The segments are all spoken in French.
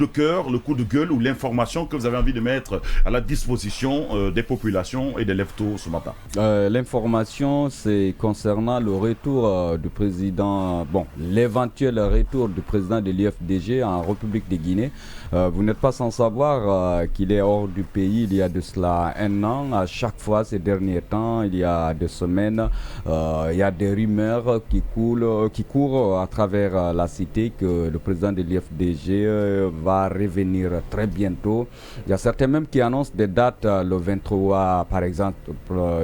de cœur, le coup de gueule ou l'information que vous avez envie de mettre à la disposition des populations et des lève-tôt ce matin? L'information, c'est concernant le retour du président, l'éventuel retour du président de l'IFDG en République de Guinée. Vous n'êtes pas sans savoir qu'il est hors du pays il y a de cela un an. À chaque fois, ces derniers temps, il y a des semaines, il y a des rumeurs qui courent à travers la cité que le président de l'IFDG va revenir très bientôt. Il y a certains même qui annoncent des dates le 23, par exemple,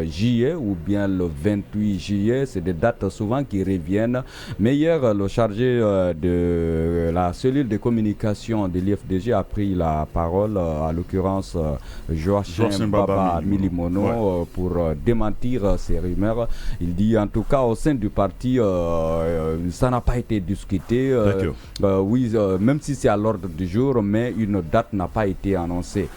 juillet ou bien le 28 juillet. C'est des dates souvent qui reviennent. Mais hier, le chargé de la cellule de communication de l'IFDG a pris la parole, à l'occurrence Joachim Baba Milimono, pour démentir ces rumeurs. Il dit en tout cas au sein du parti, ça n'a pas été discuté. Même si c'est à l'ordre du jour, mais une date n'a pas été annoncée.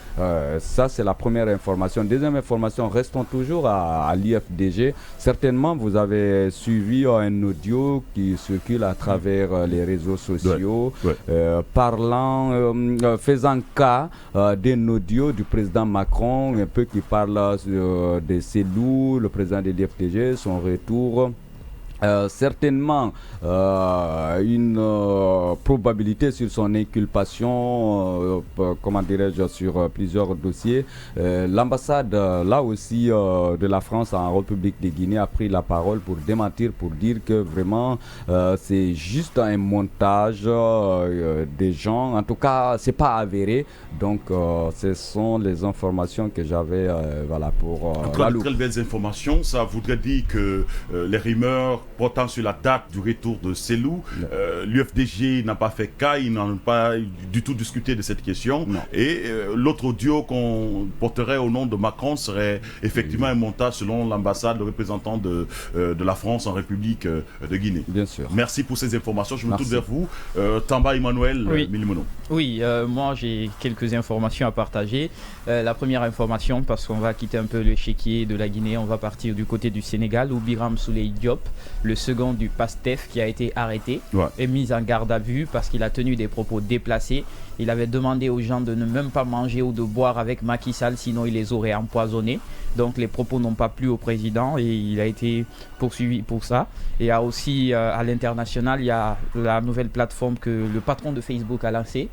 Ça, c'est la première information. Deuxième information, restons toujours à l'IFDG. Certainement, vous avez suivi un audio qui circule à travers les réseaux sociaux, faisant cas d'un audio du président Macron, un peu qui parle de Cellou, le président de l'IFDG, son retour. Certainement une probabilité sur son inculpation, sur plusieurs dossiers. L'ambassade, là aussi, de la France en République de Guinée a pris la parole pour démentir, pour dire que vraiment c'est juste un montage des gens. En tout cas, c'est pas avéré. Donc, ce sont les informations que j'avais pour très belles informations. Ça voudrait dire que les rumeurs portant sur la date du retour de Cellou, l'UFDG n'a pas fait cas, ils n'ont pas du tout discuté de cette question. Non. Et l'autre audio qu'on porterait au nom de Macron serait effectivement un montage selon l'ambassade, le représentant de la France en République de Guinée. Bien sûr. Merci pour ces informations. Je me tourne vers vous. Tamba Emmanuel Milimono. Oui, moi j'ai quelques informations à partager. La première information, parce qu'on va quitter un peu le chéquier de la Guinée, on va partir du côté du Sénégal où Biram Souleye Diop, le second du PASTEF, qui a été arrêté et mis en garde à vue parce qu'il a tenu des propos déplacés. Il avait demandé aux gens de ne même pas manger ou de boire avec Macky Sall, sinon il les aurait empoisonnés. Donc les propos n'ont pas plu au président et il a été poursuivi pour ça. Et il y a aussi à l'international, il y a la nouvelle plateforme que le patron de Facebook a lancée,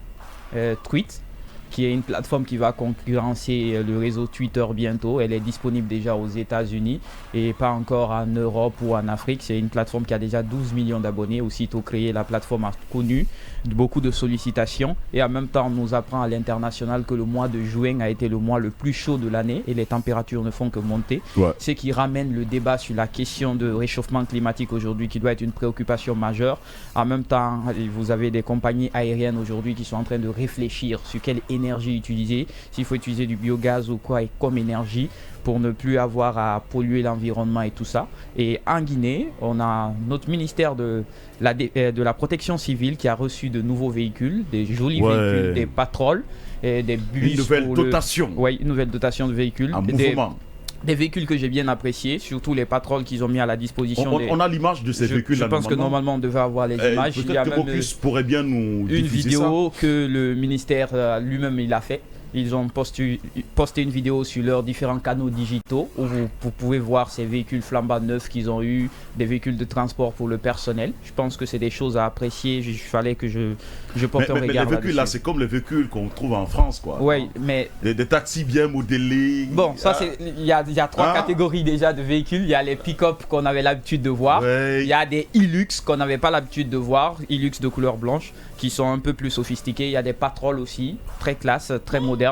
Tweet, qui est une plateforme qui va concurrencer le réseau Twitter bientôt. Elle est disponible déjà aux États-Unis et pas encore en Europe ou en Afrique. C'est une plateforme qui a déjà 12 millions d'abonnés. Aussitôt créée, la plateforme a connu beaucoup de sollicitations et en même temps, on nous apprend à l'international que le mois de juin a été le mois le plus chaud de l'année et les températures ne font que monter. Ce qui ramène le débat sur la question de réchauffement climatique aujourd'hui qui doit être une préoccupation majeure. En même temps, vous avez des compagnies aériennes aujourd'hui qui sont en train de réfléchir sur quelle énergie utiliser, s'il faut utiliser du biogaz ou quoi et comme énergie pour ne plus avoir à polluer l'environnement et tout ça. Et en Guinée, on a notre ministère de la protection civile qui a reçu de nouveaux véhicules, des jolis véhicules, des patrouilles, et des bus. Une nouvelle dotation. Une nouvelle dotation de véhicules. Un mouvement. Des véhicules que j'ai bien appréciés, surtout les patrouilles qu'ils ont mis à la disposition. On a l'image de ces véhicules. Je pense que normalement on devait avoir les images. Peut-être que Mocus pourrait bien nous une vidéo que le ministère lui-même il a fait. Ils ont posté une vidéo sur leurs différents canaux digitaux où vous pouvez voir ces véhicules flambant neufs qu'ils ont eu, des véhicules de transport pour le personnel. Je pense que c'est des choses à apprécier. Il fallait que je porte un regard là-dessus. Mais les véhicules là, c'est comme les véhicules qu'on trouve en France, quoi. Oui, mais des taxis bien modélés. Bon, ça il y a trois catégories déjà de véhicules. Il y a les pick-up qu'on avait l'habitude de voir. Il y a des Hilux qu'on n'avait pas l'habitude de voir, Hilux de couleur blanche, qui sont un peu plus sophistiqués. Il y a des patrouilles aussi, très classe, très modernes.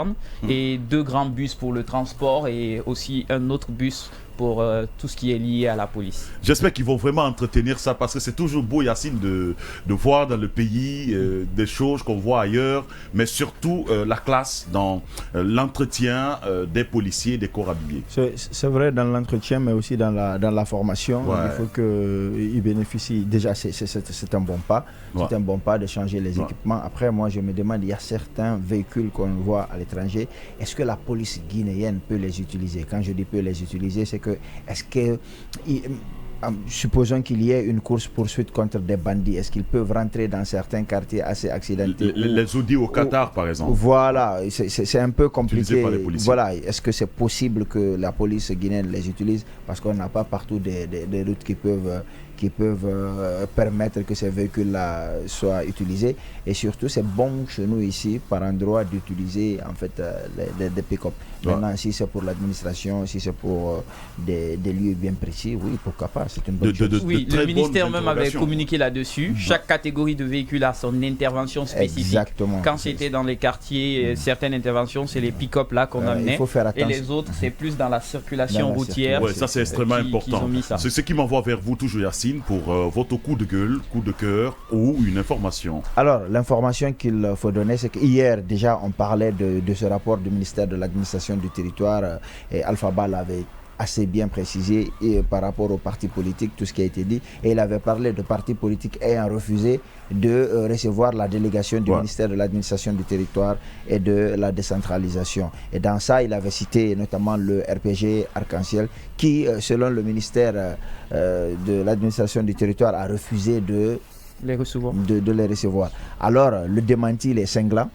Et 2 grands bus pour le transport et aussi un autre bus pour tout ce qui est lié à la police. J'espère qu'ils vont vraiment entretenir ça parce que c'est toujours beau, Yacine, de voir dans le pays des choses qu'on voit ailleurs, mais surtout la classe dans l'entretien des policiers, des corps habillés. C'est vrai dans l'entretien, mais aussi dans la formation. Il faut qu'ils bénéficient. Déjà, c'est un bon pas. C'est un bon pas de changer les équipements. Après, moi, je me demande, il y a certains véhicules qu'on voit à l'étranger. Est-ce que la police guinéenne peut les utiliser? Quand je dis peut les utiliser, c'est que est-ce que supposons qu'il y ait une course-poursuite contre des bandits, est-ce qu'ils peuvent rentrer dans certains quartiers assez accidentés? Les Audi au Qatar, par exemple. Voilà, c'est un peu compliqué. Voilà, est-ce que c'est possible que la police guinéenne les utilise? Parce qu'on n'a pas partout des routes qui peuvent permettre que ces véhicules-là soient utilisés. Et surtout, c'est bon chez nous ici, par endroit, d'utiliser en fait des pick-up. Maintenant, si c'est pour l'administration, si c'est pour des lieux bien précis, oui, pourquoi pas, c'est une bonne chose. Oui, le ministère même avait communiqué là-dessus. Chaque catégorie de véhicule a son intervention spécifique. Exactement. Quand c'était dans les quartiers, certaines interventions, c'est les pick-up là qu'on amenait. Il faut faire attention. Et les autres, c'est plus dans la circulation routière. Ouais, ça c'est extrêmement important. C'est ce qui m'envoie vers vous toujours, Yacine, pour votre coup de gueule, coup de cœur ou une information. Alors, l'information qu'il faut donner, c'est qu'hier, déjà, on parlait de ce rapport du ministère de l'administration du territoire et Alphaba l'avait assez bien précisé et par rapport aux partis politiques, tout ce qui a été dit, et il avait parlé de partis politiques ayant refusé de recevoir la délégation du ministère de l'administration du territoire et de la décentralisation. Et dans ça, il avait cité notamment le RPG Arc-en-Ciel qui, selon le ministère de l'administration du territoire, a refusé de les recevoir. Alors, le démenti, il est cinglant.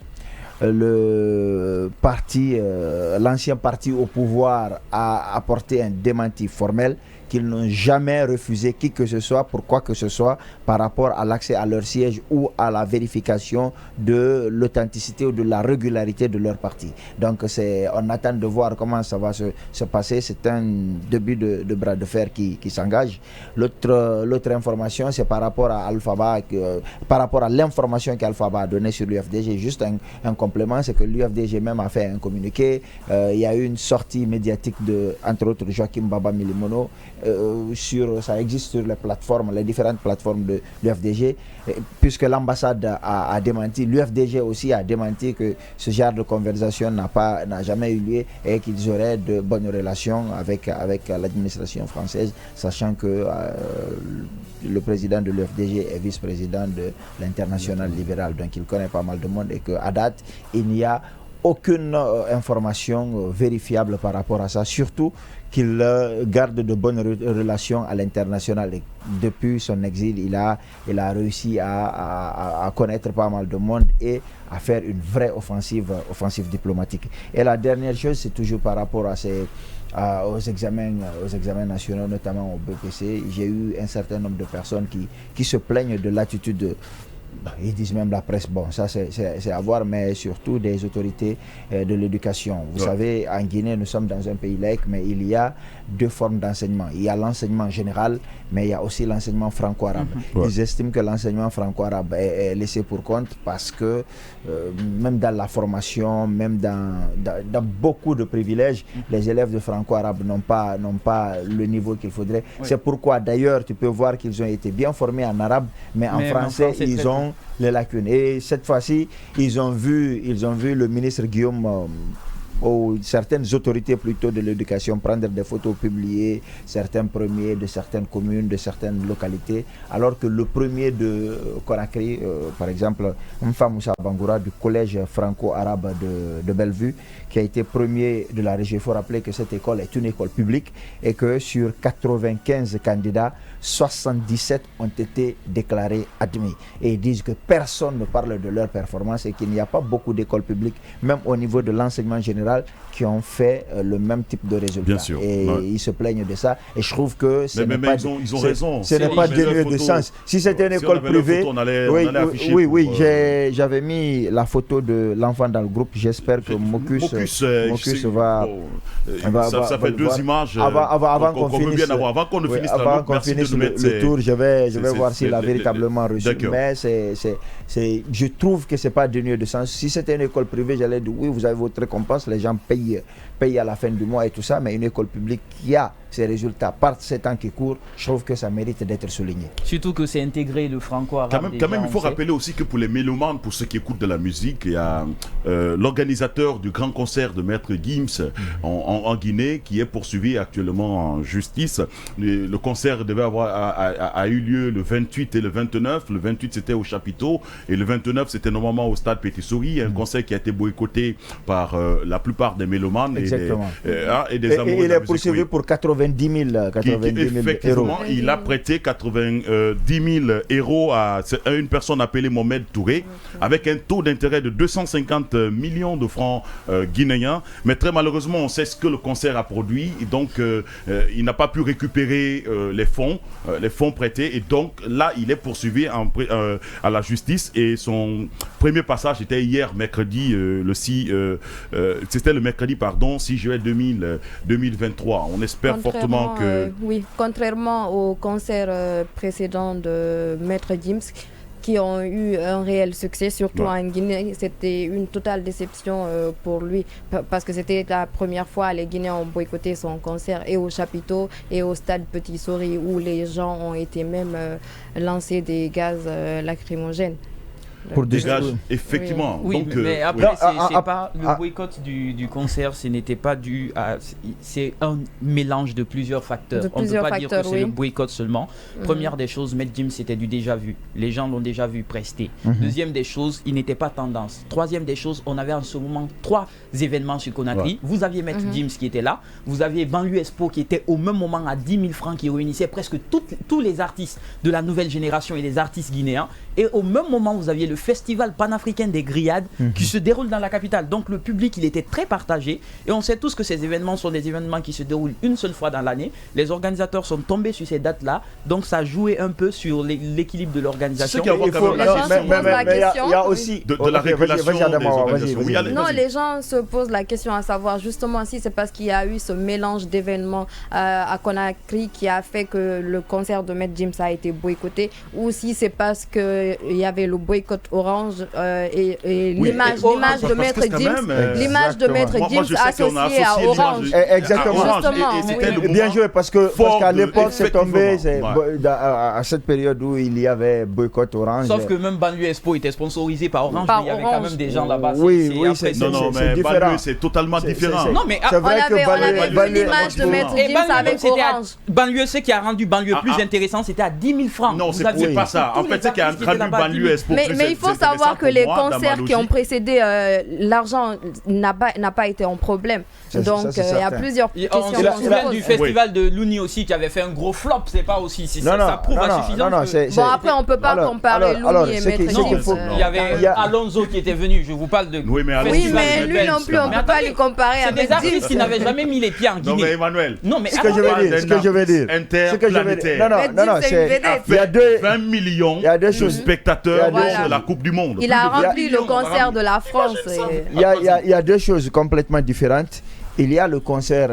L'ancien parti au pouvoir a apporté un démenti formel qu'ils n'ont jamais refusé qui que ce soit pour quoi que ce soit par rapport à l'accès à leur siège ou à la vérification de l'authenticité ou de la régularité de leur parti. Donc on attend de voir comment ça va se passer. C'est un début de bras de fer qui s'engage. L'autre information, c'est par rapport à Alphaba, par rapport à l'information qu'Alphaba a donnée sur l'UFDG. Juste un complément, c'est que l'UFDG même a fait un communiqué. Il y a eu une sortie médiatique de, entre autres, Joachim Baba Milimono. Ça existe sur les différentes plateformes de l'UFDG, puisque l'ambassade a démenti, l'UFDG aussi a démenti que ce genre de conversation n'a jamais eu lieu et qu'ils auraient de bonnes relations avec l'administration française, sachant que le président de l'UFDG est vice-président de l'International libéral, donc il connaît pas mal de monde et qu'à date, il n'y a aucune information vérifiable par rapport à ça, surtout qu'il garde de bonnes relations à l'international. Depuis son exil, il a réussi à connaître pas mal de monde et à faire une vraie offensive diplomatique. Et la dernière chose, c'est toujours par rapport aux examens nationaux, notamment au BPC. J'ai eu un certain nombre de personnes qui se plaignent de l'attitude ils disent même la presse, bon ça c'est à voir, mais surtout des autorités de l'éducation. Vous savez, en Guinée, nous sommes dans un pays laïque, mais il y a deux formes d'enseignement. Il y a l'enseignement général, mais il y a aussi l'enseignement franco-arabe. Ils estiment que l'enseignement franco-arabe est laissé pour compte parce que même dans la formation, même dans beaucoup de privilèges, les élèves de franco-arabe n'ont pas le niveau qu'il faudrait. C'est pourquoi d'ailleurs tu peux voir qu'ils ont été bien formés en arabe, mais en français ils ont les lacunes. Et cette fois-ci, ils ont vu le ministre Guillaume ou certaines autorités plutôt de l'éducation prendre des photos publiées, certains premiers de certaines communes, de certaines localités, alors que le premier de Conakry, par exemple, Mfa Moussa Bangoura du collège franco-arabe de Bellevue, qui a été premier de la région. Il faut rappeler que cette école est une école publique et que sur 95 candidats, 77 ont été déclarés admis. Et ils disent que personne ne parle de leur performance et qu'il n'y a pas beaucoup d'écoles publiques, même au niveau de l'enseignement général, qui ont fait le même type de résultats. Bien sûr, et ils se plaignent de ça. Et je trouve que ils ont raison. Ce n'est pas dénué de sens. Si c'était une école privée, j'avais mis la photo de l'enfant dans le groupe. J'espère que Mocus va... Ça fait deux images avant qu'on finisse le tour, je vais voir s'il a véritablement reçu. Mais je trouve que ce n'est pas dénué de sens. Si c'était une école privée, j'allais dire oui, vous avez votre récompense, les gens payent à la fin du mois et tout ça, mais une école publique qui a ses résultats par ces temps qui courent, je trouve que ça mérite d'être souligné. Surtout que c'est intégré le franco-arabe. Quand même, il faut rappeler aussi que pour les mélomanes, pour ceux qui écoutent de la musique, il y a l'organisateur du grand concert de Maître Gims en Guinée qui est poursuivi actuellement en justice. Le concert a eu lieu le 28 et le 29. Le 28 c'était au Chapiteau et le 29 c'était normalement au stade Petit Souris. Un concert qui a été boycotté par la plupart des mélomanes et des amoureux de la musique. Il est poursuivi pour 80 90 000 effectivement, euros. il a prêté 90 000 euros à une personne appelée Mohamed Touré, avec un taux d'intérêt de 250 millions de francs guinéens. Mais très malheureusement, on sait ce que le concert a produit. Et donc, il n'a pas pu récupérer les fonds prêtés. Et donc, là, il est poursuivi à la justice. Et son premier passage était hier, mercredi, c'était le mercredi, 6 juillet 2023. On espère fortement que... oui, contrairement au concert précédent de Maître Gims, qui ont eu un réel succès, surtout en Guinée. C'était une totale déception pour lui, parce que c'était la première fois les Guinéens ont boycotté son concert, et au chapiteau et au stade Petit Souris, où les gens ont été même lancés des gaz lacrymogènes. Pour dégage, effectivement. Oui, donc, mais après, c'est pas le boycott du concert, ce n'était pas dû à... C'est un mélange de plusieurs facteurs. On ne peut pas dire que c'est le boycott seulement. Première des choses, Maître Gims, c'était du déjà vu. Les gens l'ont déjà vu prester. Deuxième des choses, il n'était pas tendance. Troisième des choses, on avait en ce moment 3 événements sur Conakry. Vous aviez Maître Gims qui était là. Vous aviez Banlieue Expo qui était au même moment à 10 000 francs, qui réunissait presque tous les artistes de la nouvelle génération et les artistes guinéens. Et au même moment, vous aviez le festival panafricain des grillades qui se déroule dans la capitale. Donc le public, il était très partagé. Et on sait tous que ces événements sont des événements qui se déroulent une seule fois dans l'année. Les organisateurs sont tombés sur ces dates-là. Donc ça jouait un peu sur l'équilibre de l'organisation. Il y a aussi de la régulation des organisations. Non, les gens se posent la question à savoir justement si c'est parce qu'il y a eu ce mélange d'événements à Conakry qui a fait que le concert de Maître Gims a été boycotté, ou si c'est parce qu'il y avait le boycott Orange et l'image de Maître Gims, l'image de Maître Gims associée à Orange. Exactement. Bien joué, parce qu'à l'époque c'est tombé à cette période où il y avait boycott Orange. Sauf que même Banlieue Expo était sponsorisé par Orange, mais il y avait quand même des gens là-bas. Mais Banlieue c'est totalement différent. Non, mais on avait l'image de Maître Gims avec Orange. Banlieue, ce qui a rendu Banlieue plus intéressant, c'était à 10 000 francs. Non, c'est pas ça. En fait, c'est qui a rendu Banlieue Expo. Mais il faut savoir que les concerts qui ont précédé, l'argent n'a pas été un problème. Donc il y a plusieurs questions. On se souvient du festival de Louni aussi qui avait fait un gros flop. C'est pas aussi si ça prouve à suffisance. Bon, après on peut pas comparer Louni et Maître Gims. Il y avait Alonso qui était venu. Je vous parle de. Oui, mais lui non plus on peut pas lui comparer avec des artistes qui n'avaient jamais mis les pieds en Guinée. Non mais Emmanuel. Non mais ce que je veux dire. Interplanétaire. Non, il y a 20 millions de spectateurs lors de la Coupe du Monde. Il a rempli le concert de la France. Il y a deux choses complètement différentes. Il y a le concert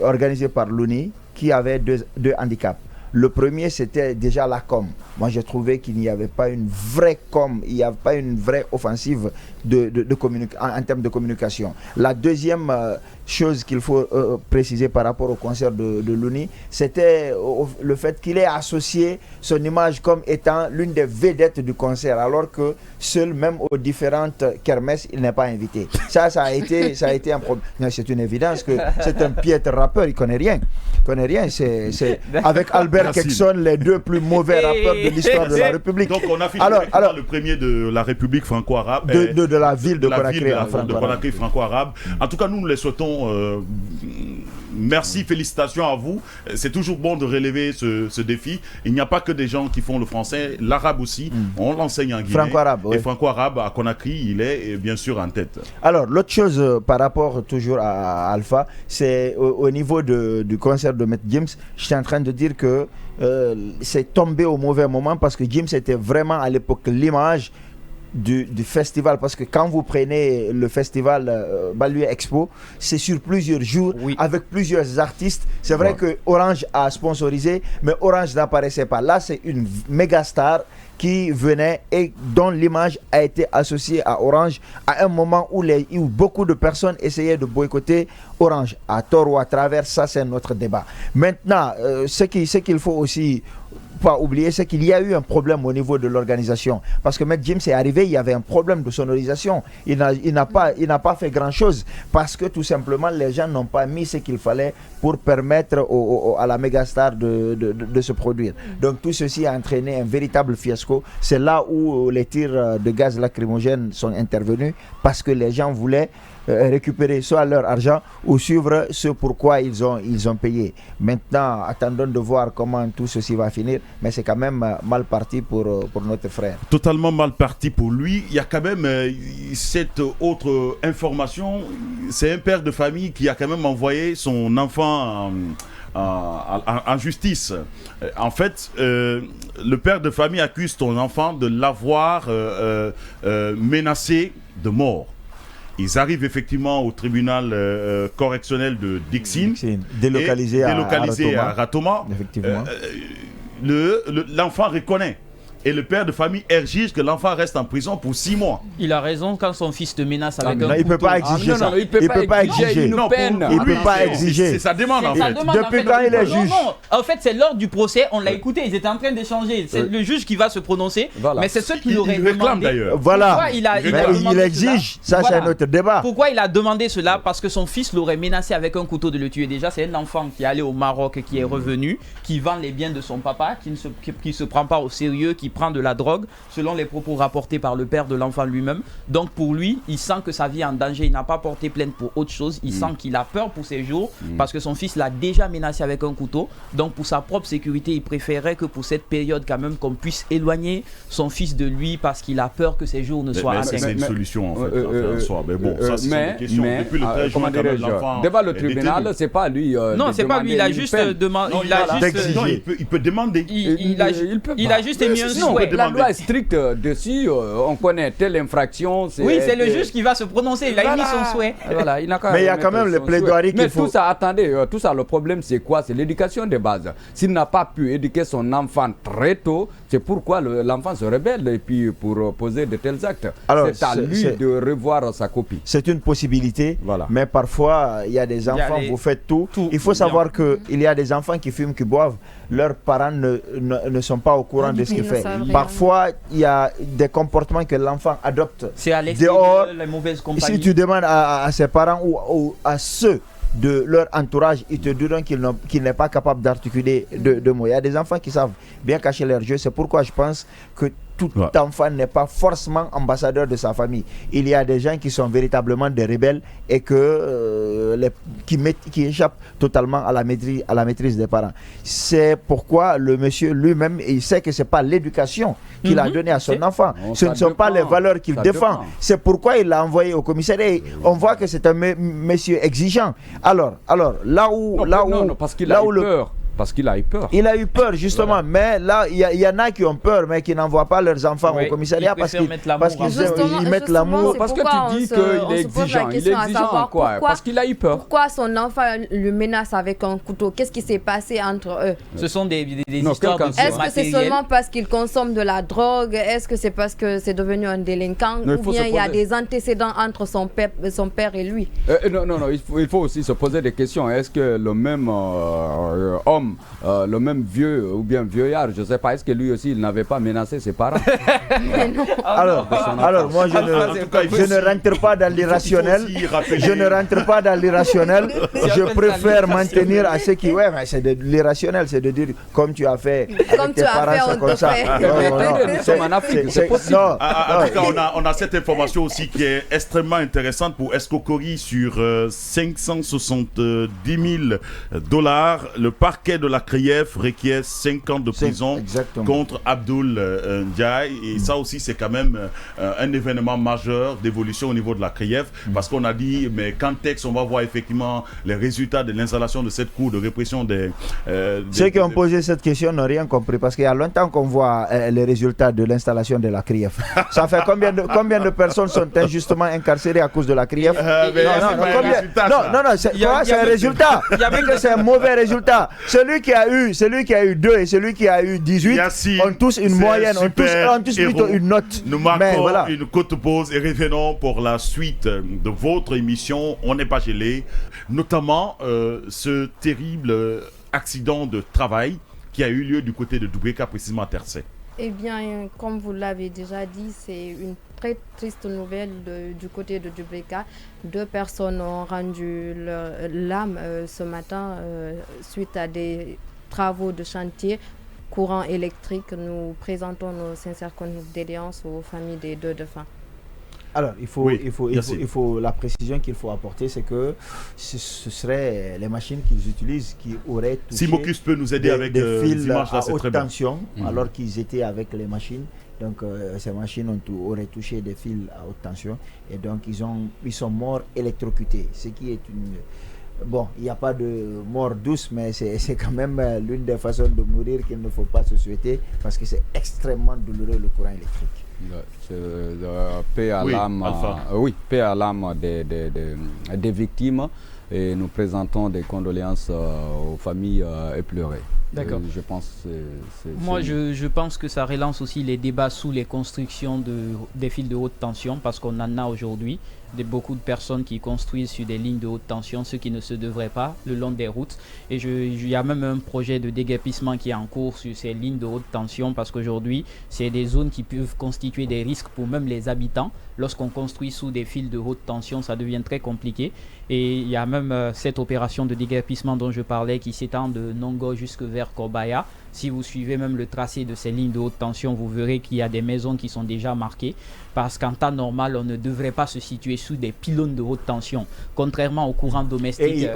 organisé par Louni qui avait deux handicaps. Le premier, c'était déjà la com. Moi, j'ai trouvé qu'il n'y avait pas une vraie com, il n'y avait pas une vraie offensive en termes de communication. La deuxième chose qu'il faut préciser par rapport au concert de Louni, c'était le fait qu'il ait associé son image comme étant l'une des vedettes du concert, alors que seul, même aux différentes kermesses, il n'est pas invité. Ça a été un problème. C'est une évidence que c'est un piètre rappeur, il connaît rien. C'est avec Albert Kekson, les deux plus mauvais rappeurs de l'histoire de la République. Donc on a fini le premier de la République franco-arabe. De la ville de Conakry franco-arabe. En tout cas, nous les souhaitons merci, félicitations à vous. C'est toujours bon de relever ce défi. Il n'y a pas que des gens qui font le français, l'arabe aussi. On l'enseigne en Guinée. Franco-arabe, et franco-arabe à Conakry, il est bien sûr en tête. Alors, l'autre chose par rapport toujours à Alpha, c'est au niveau du concert de Maître Gims, je suis en train de dire que c'est tombé au mauvais moment parce que Gims était vraiment à l'époque l'image du festival, parce que quand vous prenez le festival Banlieue Expo, c'est sur plusieurs jours avec plusieurs artistes. C'est vrai que Orange a sponsorisé, mais Orange n'apparaissait pas. Là, c'est une méga star qui venait et dont l'image a été associée à Orange à un moment où beaucoup de personnes essayaient de boycotter Orange, à tort ou à travers. Ça, c'est notre débat. Maintenant, ce qu'il faut aussi pas oublier, c'est qu'il y a eu un problème au niveau de l'organisation, parce que Maître Gims est arrivé, il y avait un problème de sonorisation. Il n'a pas fait grand chose parce que tout simplement les gens n'ont pas mis ce qu'il fallait pour permettre à la mégastar de se produire. Donc tout ceci a entraîné un véritable fiasco. C'est là où les tirs de gaz lacrymogène sont intervenus, parce que les gens voulaient récupérer soit leur argent ou suivre ce pourquoi ils ont payé. Maintenant, attendons de voir comment tout ceci va finir, mais c'est quand même mal parti pour notre frère. Totalement mal parti pour lui. Il y a quand même cette autre information, c'est un père de famille qui a quand même envoyé son enfant en justice. En fait, le père de famille accuse son enfant de l'avoir menacé de mort. Ils arrivent effectivement au tribunal correctionnel de Dixine, délocalisé à Ratoma. Effectivement. L'enfant reconnaît. Et le père de famille exige que l'enfant reste en prison pour 6 mois. Il a raison quand son fils te menace avec un couteau. Il ne peut pas exiger ça. Il ne peut pas exiger. Il ne peut pas exiger. C'est sa demande en fait. Depuis quand il est juge? Non, en fait, c'est lors du procès, on l'a écouté, ils étaient en train d'échanger. C'est le juge qui va se prononcer, mais c'est ce qu'il aurait demandé. D'ailleurs. Voilà. Il exige, ça c'est un autre débat. Pourquoi il a demandé cela? Parce que son fils l'aurait menacé avec un couteau de le tuer. Déjà, c'est un enfant qui est allé au Maroc, qui est revenu, qui vend les biens de son papa, qui ne se prend pas au sérieux, qui prend de la drogue, selon les propos rapportés par le père de l'enfant lui-même. Donc pour lui, il sent que sa vie est en danger. Il n'a pas porté plainte pour autre chose. Il sent qu'il a peur pour ses jours parce que son fils l'a déjà menacé avec un couteau. Donc pour sa propre sécurité, il préférait que pour cette période quand même qu'on puisse éloigner son fils de lui parce qu'il a peur que ses jours ne soient atteints. C'est une solution en fait. Mais bon, ça c'est une question. Depuis le 13 juin, quand même, l'enfant devant le tribunal, c'est pas lui. Non, c'est pas lui. Il a juste demandé. Il peut demander. Il a juste émis un souhait. La loi est stricte dessus. On connaît telle infraction. Oui, c'est le juge qui va se prononcer. Il a émis son souhait. Voilà, mais il y a quand même le plaidoirie qu'il faut. Mais tout ça, attendez, tout ça, le problème c'est quoi? C'est l'éducation de base. S'il n'a pas pu éduquer son enfant très tôt, c'est pourquoi l'enfant se rebelle et puis pour poser de tels actes. C'est à lui de revoir sa copie. C'est une possibilité, mais parfois il y a des enfants, vous faites tout. Il faut savoir qu'il y a des enfants qui fument, qui boivent. Leurs parents ne sont pas au courant de ce qu'il fait. Parfois, il y a des comportements que l'enfant adopte. C'est à l'extérieur, les mauvaises compagnies. Si tu demandes à ses parents ou à ceux de leur entourage, ils te diront qu'il n'est pas capable d'articuler deux mots. Il y a des enfants qui savent bien cacher leurs jeux. C'est pourquoi je pense que tout enfant n'est pas forcément ambassadeur de sa famille. Il y a des gens qui sont véritablement des rebelles et qui échappent totalement à la maîtrise des parents. C'est pourquoi le monsieur lui-même, il sait que ce n'est pas l'éducation qu'il a donnée à son enfant. Ce ne sont pas les valeurs qu'il défend. C'est pourquoi il l'a envoyé au commissariat. Et on voit que c'est un monsieur exigeant. Alors là où parce qu'il a eu peur. Parce qu'il a eu peur. Il a eu peur, justement. Voilà. Mais là, il y en a qui ont peur, mais qui n'envoient pas leurs enfants au commissariat parce qu'ils mettent l'amour. Parce que tu dis qu'il est exigeant. Il est exigeant, quoi. Parce qu'il a eu peur. Pourquoi son enfant le menace avec un couteau? Qu'est-ce qui s'est passé entre eux? Ce sont des histoires de Est-ce que c'est seulement parce qu'il consomme de la drogue? Est-ce que c'est parce que c'est devenu un délinquant? Ou bien il y a des antécédents entre son père et lui? Non, il faut aussi se poser des questions. Est-ce que le même homme, le même vieux ou bien vieillard, je ne sais pas, est-ce que lui aussi il n'avait pas menacé ses parents? Alors moi je ne rentre pas dans l'irrationnel. Je ne rentre pas dans l'irrationnel. Je préfère maintenir à ce qui... Ouais, mais c'est de l'irrationnel, c'est de dire comme tu as fait. Comme tu as fait, on te fait. Nous sommes en Afrique, c'est possible. En tout cas, on a cette information aussi qui est extrêmement intéressante pour Escocori sur 570 000 $. Le parquet de la CRIEF requiert 5 ans de prison contre Abdoul Ndiaye. Et ça aussi, c'est quand même un événement majeur d'évolution au niveau de la CRIEF. Parce qu'on a dit, mais quand on va voir effectivement les résultats de l'installation de cette cour de répression des... Ceux qui ont posé cette question n'ont rien compris. Parce qu'il y a longtemps qu'on voit les résultats de l'installation de la CRIEF. Ça fait combien de personnes sont injustement incarcérées à cause de la CRIEF? C'est un résultat. C'est un mauvais résultat. Celui qui a eu 2 et celui qui a eu 18 ont tous une moyenne, ont tous plutôt une note. Nous marquons une courte pause et revenons pour la suite de votre émission On n'est pas gelé, notamment ce terrible accident de travail qui a eu lieu du côté de Doubreka, précisément à Tercet. Eh bien, comme vous l'avez déjà dit, c'est une très triste nouvelle du côté de Doubreka. 2 personnes ont rendu l'âme ce matin suite à des travaux de chantier courant électrique. Nous présentons nos sincères condoléances aux familles des 2 défunts. Alors, il faut la précision qu'il faut apporter, c'est que ce seraient les machines qu'ils utilisent qui auraient touché si Mocus peut nous aider avec des fils images là, à c'est haute très bien. tension, alors qu'ils étaient avec les machines. Donc, ces machines auraient touché des fils à haute tension et donc ils sont morts électrocutés, ce qui est une... Bon, il n'y a pas de mort douce, mais c'est quand même l'une des façons de mourir qu'il ne faut pas se souhaiter parce que c'est extrêmement douloureux le courant électrique. Paix à l'âme, paix à l'âme des victimes et nous présentons des condoléances aux familles éplorées. D'accord. Je pense je pense que ça relance aussi les débats sous les constructions des fils de haute tension parce qu'on en a aujourd'hui. Beaucoup de personnes qui construisent sur des lignes de haute tension, ce qui ne se devrait pas le long des routes. Et il y a même un projet de déguerpissement qui est en cours sur ces lignes de haute tension parce qu'aujourd'hui, c'est des zones qui peuvent constituer des risques pour même les habitants. Lorsqu'on construit sous des fils de haute tension, ça devient très compliqué. Et il y a même cette opération de déguerpissement dont je parlais qui s'étend de Nongo jusque vers Kobaya. Si vous suivez même le tracé de ces lignes de haute tension, vous verrez qu'il y a des maisons qui sont déjà marquées parce qu'en temps normal, on ne devrait pas se situer sous des pylônes de haute tension, contrairement au courant domestique. Et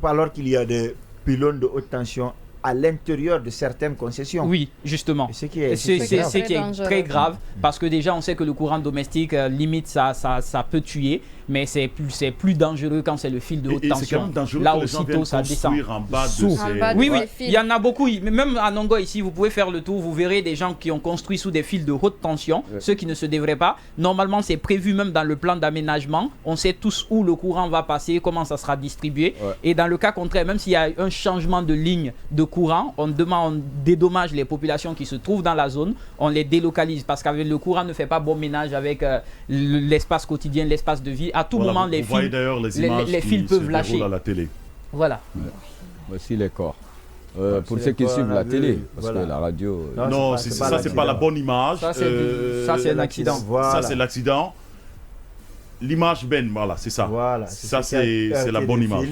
alors qu'il y a des pylônes de haute tension à l'intérieur de certaines concessions. Oui, justement. Ce qui est très grave parce que déjà on sait que le courant domestique limite ça peut tuer, mais c'est plus dangereux quand c'est le fil de haute tension. Là aussitôt ça descend. Oui, il y en a beaucoup. Même à Nongo ici, vous pouvez faire le tour, vous verrez des gens qui ont construit sous des fils de haute tension, ceux qui ne se devraient pas. Normalement, c'est prévu même dans le plan d'aménagement. On sait tous où le courant va passer, comment ça sera distribué. Et dans le cas contraire, même s'il y a un changement de ligne de courant, on dédommage les populations qui se trouvent dans la zone, on les délocalise parce qu'avec le courant ne fait pas bon ménage avec l'espace quotidien, l'espace de vie. À tout moment, les fils peuvent lâcher. À la télé. Voilà. Voici les corps. Pour ceux qui suivent la télé, parce que la radio... Non, ça c'est pas la bonne image. Ça c'est un accident. Ça c'est l'accident. L'image voilà, c'est ça. Voilà, ça c'est la bonne image.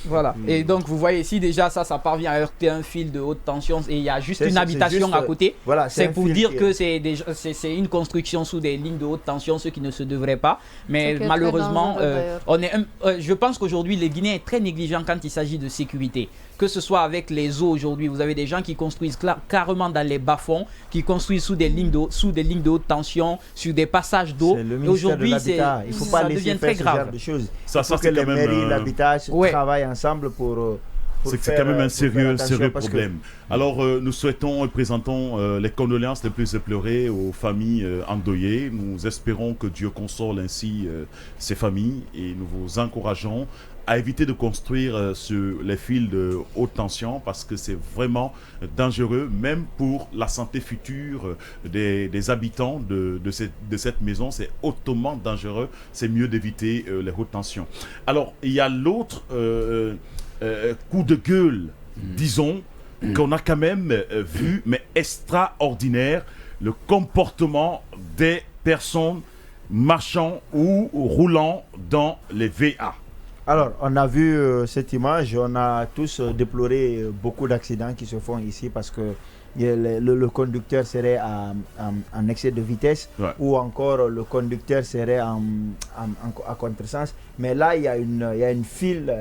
Voilà, et donc vous voyez ici déjà ça parvient à heurter un fil de haute tension et il y a juste une habitation à côté. Voilà, c'est pour dire que c'est une construction sous des lignes de haute tension, ce qui ne se devrait pas. Mais malheureusement, je pense qu'aujourd'hui le Guinéen est très négligent quand il s'agit de sécurité. Que ce soit avec les eaux aujourd'hui, vous avez des gens qui construisent carrément dans les bas-fonds, qui construisent sous des lignes de haute tension, sur des passages d'eau. Aujourd'hui, il ne faut pas laisser faire ce genre de choses. Il faut que les mairies, l'habitat travaillent ensemble pour c'est quand même un sérieux problème. Alors, nous souhaitons et présentons les condoléances les plus éplorées aux familles endeuillées. Nous espérons que Dieu console ainsi ces familles et nous vous encourageons à éviter de construire sur les fils de haute tension parce que c'est vraiment dangereux, même pour la santé future des habitants de cette maison. C'est hautement dangereux. C'est mieux d'éviter les hautes tensions. Alors, il y a l'autre coup de gueule, disons, qu'on a quand même vu, mais extraordinaire, le comportement des personnes marchant ou roulant dans les VA. Alors, on a vu cette image, on a tous déploré beaucoup d'accidents qui se font ici parce que le conducteur serait en excès de vitesse ou encore le conducteur serait à contresens. Mais là, il y a une file,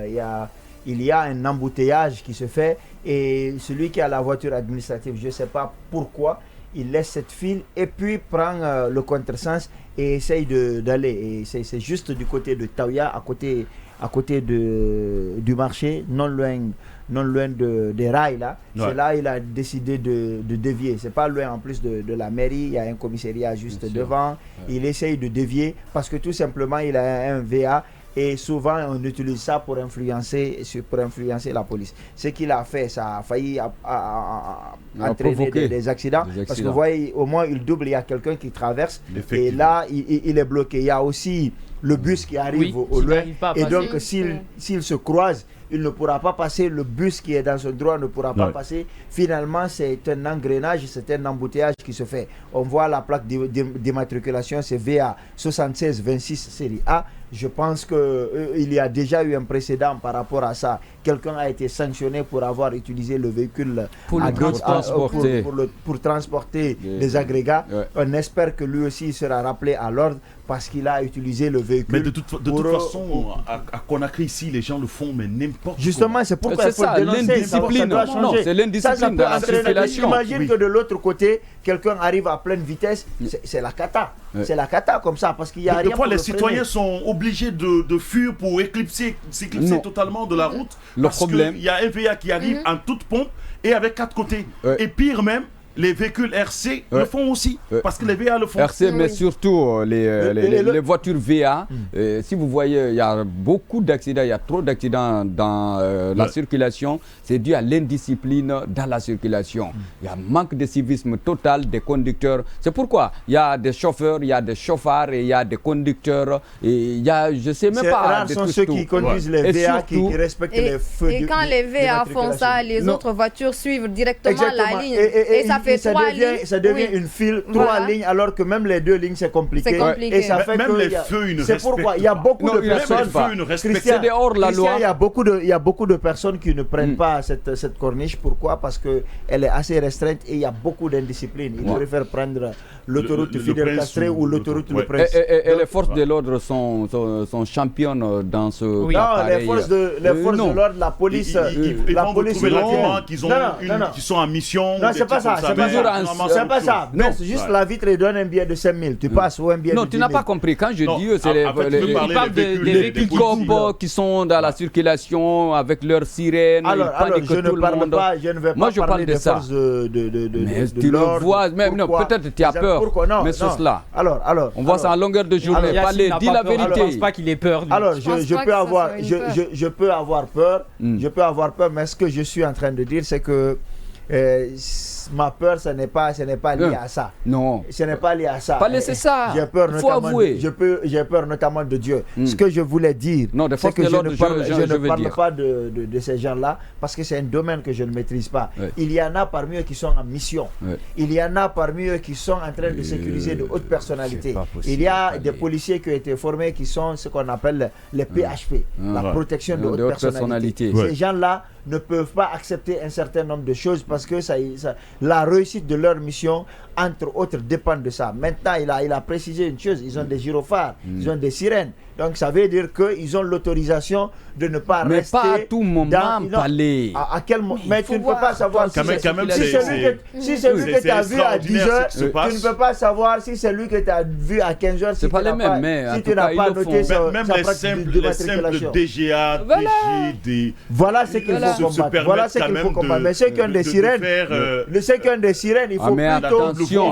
il y a un embouteillage qui se fait et celui qui a la voiture administrative, je ne sais pas pourquoi, il laisse cette file et puis prend le contresens et essaye d'aller. Et c'est juste du côté de Taouya, à côté du marché, non loin des rails là. C'est là il a décidé de dévier. C'est pas loin en plus de la mairie, il y a un commissariat juste devant. Il essaye de dévier parce que tout simplement il a un VA. Et souvent, on utilise ça pour influencer la police. Ce qu'il a fait, ça a failli entraîner des accidents. Parce que vous voyez, au moins, il double, il y a quelqu'un qui traverse. Et là, il est bloqué. Il y a aussi le bus qui arrive au loin. Et donc, s'il se croise, il ne pourra pas passer. Le bus qui est dans son droit ne pourra pas passer. Finalement, c'est un engrenage, c'est un embouteillage qui se fait. On voit la plaque d'immatriculation, c'est VA 7626 série A. Je pense qu'il y a déjà eu un précédent par rapport à ça. Quelqu'un a été sanctionné pour avoir utilisé le véhicule pour transporter des agrégats. On espère que lui aussi sera rappelé à l'ordre parce qu'il a utilisé le véhicule. Mais de toute façon, à Conakry, ici, les gens le font, mais n'importe Justement, c'est pourquoi il faut dénoncer. L'indiscipline. Non, c'est l'indiscipline dans la circulation. J'imagine que de l'autre côté, quelqu'un arrive à pleine vitesse, c'est la cata. C'est la cata comme ça, parce qu'il y a rien. Des fois, les citoyens sont obligés de fuir pour s'éclipser totalement de la route. Le problème, il y a un VA qui arrive en toute pompe et avec 4 côtés. Et pire même, les véhicules RC le font aussi, parce que les VA le font. RC, mais surtout les voitures VA. Si vous voyez, il y a beaucoup d'accidents, il y a trop d'accidents dans la circulation. C'est dû à l'indiscipline dans la circulation. Il y a un manque de civisme total des conducteurs. C'est pourquoi il y a des chauffeurs, il y a des chauffards et il y a des conducteurs. Et il y a, je sais même pas. Rares sont ceux qui conduisent les VA qui respectent les feux. Et quand les VA font ça, les autres voitures suivent directement la ligne. Et ça fait ça devient une file, 3 lignes, alors que même les 2 lignes, c'est compliqué. Et ça fait même que les feux, ils ne c'est pourquoi il y a beaucoup de personnes. C'est dehors la loi. Il y a beaucoup de personnes qui ne prennent pas cette corniche. Pourquoi? Parce qu'elle est assez restreinte et il y a beaucoup d'indiscipline. Ils préfèrent prendre l'autoroute Fidel Castro ou l'autoroute Le Prince. Et les forces de l'ordre sont championnes dans ce Non, les forces de l'ordre, la police. La police trouver l'argument qu'ils sont en mission. Non, c'est pas ça. C'est pas ça. Baisse juste la vitre et donne un billet de 5 000. Tu passes ou un billet de 10 000. Non, tu n'as pas compris. Quand je dis c'est les pick-up qui sont dans la circulation avec leurs sirènes. Alors, je ne parle pas. Je ne vais pas parler des forces de tu le vois. Peut-être tu as peur. Mais sur cela. Alors. On voit ça en longueur de journée. Dis la vérité. Je ne pense pas qu'il ait peur. Alors, je peux avoir peur. Je peux avoir peur. Mais ce que je suis en train de dire, c'est que ma peur, ce n'est pas lié à ça. Non. Ce n'est pas lié à ça. Pas laisser ça. J'ai peur notamment de Dieu. Ce que je voulais dire, c'est que je ne parle pas de ces gens-là parce que c'est un domaine que je ne maîtrise pas. Il y en a parmi eux qui sont en mission. Il y en a parmi eux qui sont en train de sécuriser de hautes personnalités. Il y a des policiers qui ont été formés qui sont ce qu'on appelle les PHP, la protection de hautes personnalités. Ces gens-là ne peuvent pas accepter un certain nombre de choses parce que la réussite de leur mission, entre autres, dépend de ça. Maintenant, il a précisé une chose, ils ont des gyrophares, ils ont des sirènes. Donc ça veut dire qu'ils ont l'autorisation de ne pas rester. Mais pas à tout moment, Palais. À quel moment? Mais tu ne peux pas savoir si c'est lui que tu as vu à 10h, tu ne peux pas savoir si c'est lui que tu as vu à 15h. C'est pas les mêmes, mais si tu n'as pas noté même les simples DGA, DGD. Voilà ce qu'il faut combattre. Voilà ce qu'il faut combattre. Mais ceux qui ont des sirènes, il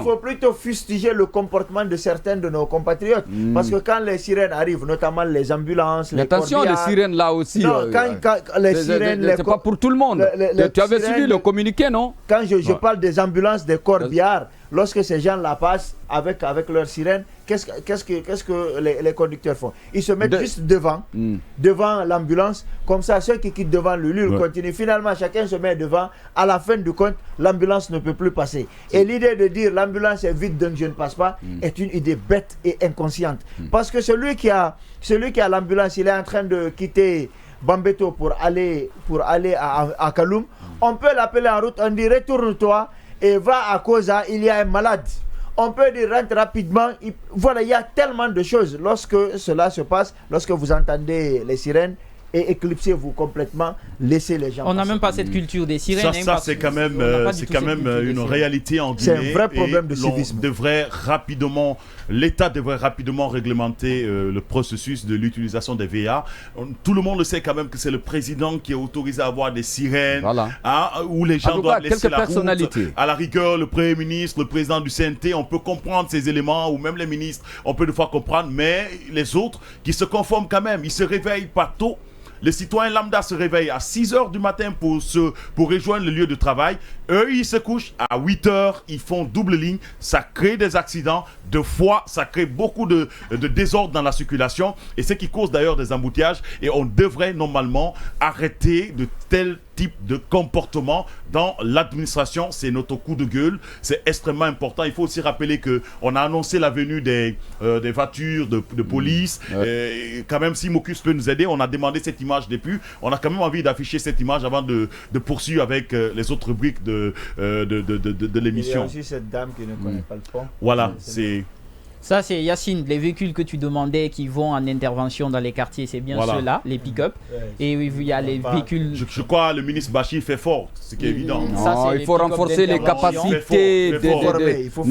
faut plutôt fustiger le comportement de certains de nos compatriotes. Parce que quand les sirènes arrivent, notamment les ambulances, les attention, les sirènes là aussi. Non, quand les sirènes... C'est pas pour tout le monde. Tu avais suivi le communiqué, non? Quand je parle des ambulances, des corbillards, lorsque ces gens-là passent avec leurs sirènes, qu'est-ce que les conducteurs font? Ils se mettent juste devant l'ambulance. Comme ça, ceux qui quittent devant lui continuent. Finalement, chacun se met devant. À la fin du compte, l'ambulance ne peut plus passer. Et l'idée de dire l'ambulance est vide donc je ne passe pas est une idée bête et inconsciente. Parce que celui qui a l'ambulance, il est en train de quitter Bambeto pour aller à Kaloum. On peut l'appeler en route, on dit retourne-toi et va à Koza, il y a un malade. On peut dire rentre rapidement. Voilà, il y a tellement de choses. Lorsque cela se passe, lorsque vous entendez les sirènes, et éclipsez-vous complètement, laissez les gens On n'a même pas cette culture des sirènes. Ça c'est quand même une réalité en Guinée. C'est un vrai problème de civisme. L'État devrait rapidement réglementer le processus de l'utilisation des VA. Tout le monde le sait quand même que c'est le président qui est autorisé à avoir des sirènes, où les gens doivent laisser la route. À la rigueur, le Premier ministre, le président du CNT, on peut comprendre ces éléments, ou même les ministres, on peut des fois comprendre, mais les autres qui se conforment quand même, ils se réveillent pas tôt. Les citoyens lambda se réveillent à 6h du matin pour rejoindre le lieu de travail. Eux, ils se couchent à 8h, ils font double ligne. Ça crée des accidents. De fois, ça crée beaucoup de désordre dans la circulation. Et ce qui cause d'ailleurs des embouteillages. Et on devrait normalement arrêter de tels type de comportement dans l'administration. C'est notre coup de gueule. C'est extrêmement important. Il faut aussi rappeler qu'on a annoncé la venue des voitures de police. Et quand même, si Mocus peut nous aider, on a demandé cette image depuis. On a quand même envie d'afficher cette image avant de poursuivre avec les autres rubriques de l'émission. Il y a aussi cette dame qui ne connaît pas le pont. Voilà, c'est... Ça, c'est Yacine, les véhicules que tu demandais qui vont en intervention dans les quartiers, c'est bien ceux-là, les pick-up. Et il y a les véhicules. Je crois que le ministre Bachir fait fort, ce qui est évident. Non, il faut renforcer les capacités. Il faut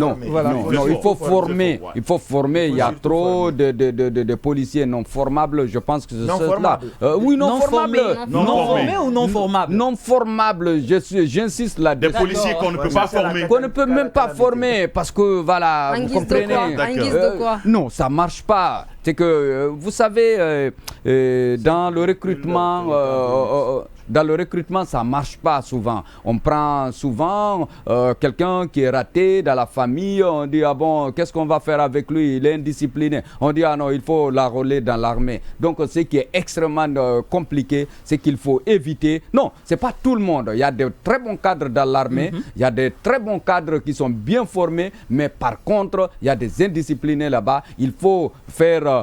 former. Il faut former. Il y a trop de policiers non formables. Je pense que c'est cela. Oui, non formables. Non formés ou non formables? Non formables. J'insiste là-dessus. Des policiers qu'on ne peut pas former. Qu'on ne peut même pas former parce que voilà, vous comprenez. De quoi? Non, ça marche pas. C'est que vous savez, dans le recrutement, ça marche pas souvent. On prend souvent quelqu'un qui est raté dans la famille. On dit ah bon, qu'est-ce qu'on va faire avec lui? Il est indiscipliné. On dit ah non, il faut l'enrôler dans l'armée. Donc ce qui est extrêmement compliqué, c'est qu'il faut éviter. Non, c'est pas tout le monde. Il y a de très bons cadres dans l'armée. Il y a de très bons cadres qui sont bien formés, mais par contre, il y a des indisciplinés là-bas. Il faut faire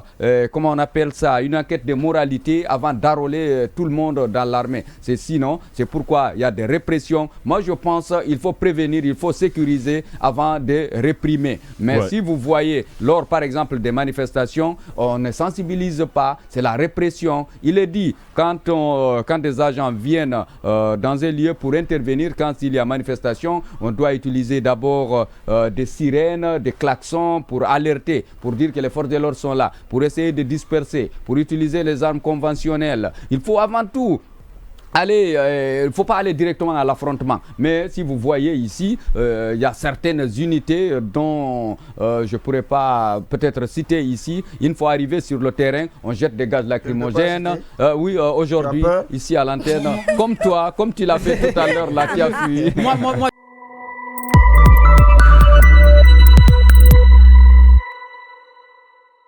comment on appelle ça, une enquête de moralité avant d'enrôler tout le monde dans l'armée. Sinon, c'est pourquoi il y a des répressions. Moi, je pense qu'il faut prévenir, il faut sécuriser avant de réprimer. Mais si vous voyez, lors par exemple des manifestations, on ne sensibilise pas, c'est la répression. Il est dit, quand des agents viennent dans un lieu pour intervenir, quand il y a manifestation, on doit utiliser d'abord des sirènes, des klaxons pour alerter, pour dire que les forces de l'ordre sont là, pour essayer de disperser, pour utiliser les armes conventionnelles. Il faut avant tout il ne faut pas aller directement à l'affrontement. Mais si vous voyez ici, il y a certaines unités dont je ne pourrais pas peut-être citer ici. Une fois arrivé sur le terrain, on jette des gaz lacrymogènes. Oui, aujourd'hui, ici à l'antenne, comme toi, comme tu l'as fait tout à l'heure, là, qui a fui. Moi,